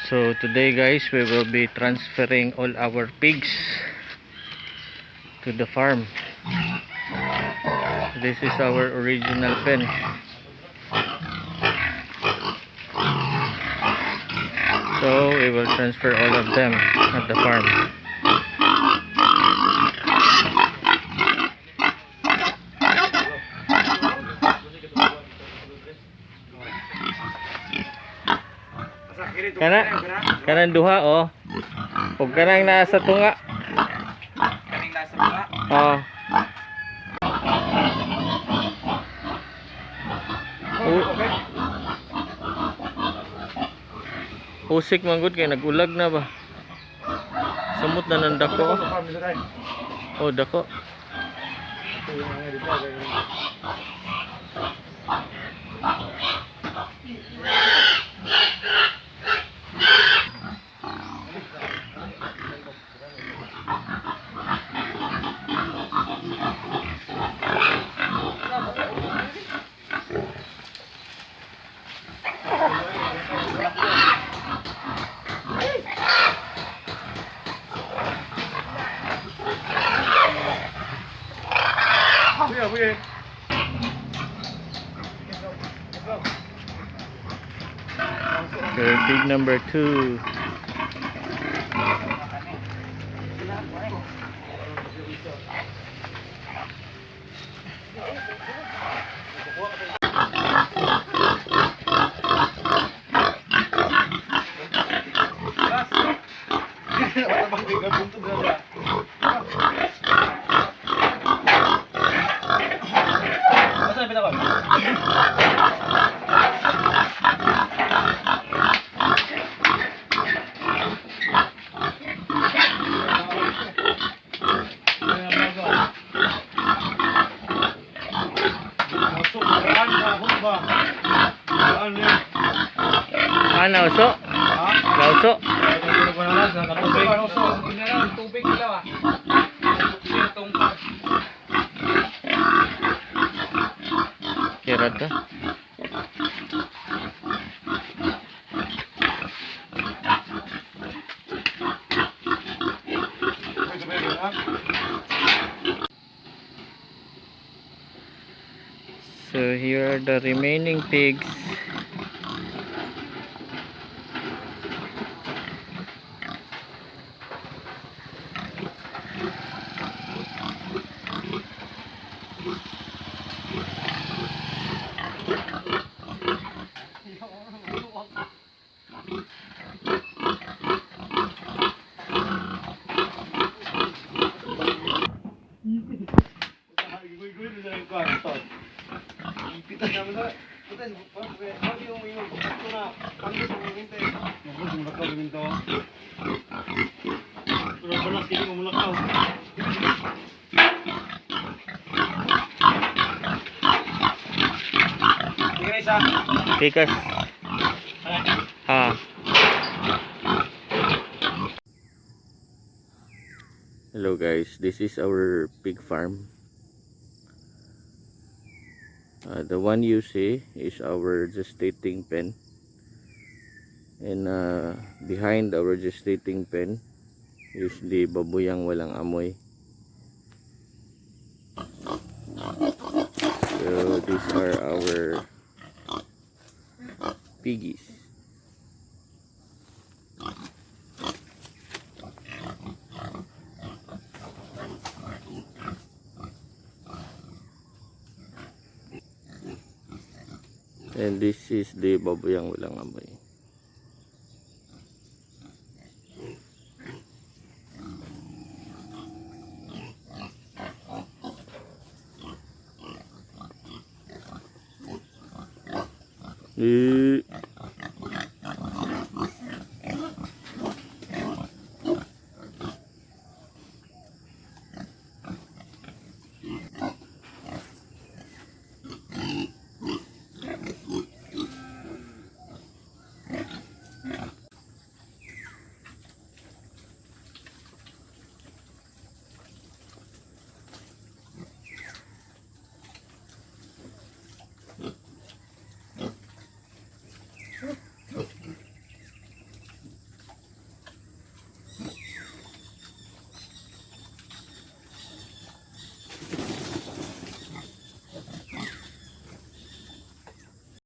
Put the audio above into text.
So today guys, we will be transferring all our pigs to the farm. This is our original pen. So we will transfer all of them at the farm. Kanang duha oh. Ug kanang nasa tunga. Kaning nasa tunga. Oh. Usik man gud kay nagulag na ba. Samot na nang dako. Oh, dako. Okay, pig number 2. Nauso? Nauso? Tubig nila ah. Kirat ka? So here are the remaining pigs. Pikas. Hello guys, this is our pig farm. The one you see is our gestating pen, and behind our gestating pen is the Baboyang Walang Amoy. So these are our piggies. And this is the Baboyang Walang Amoy.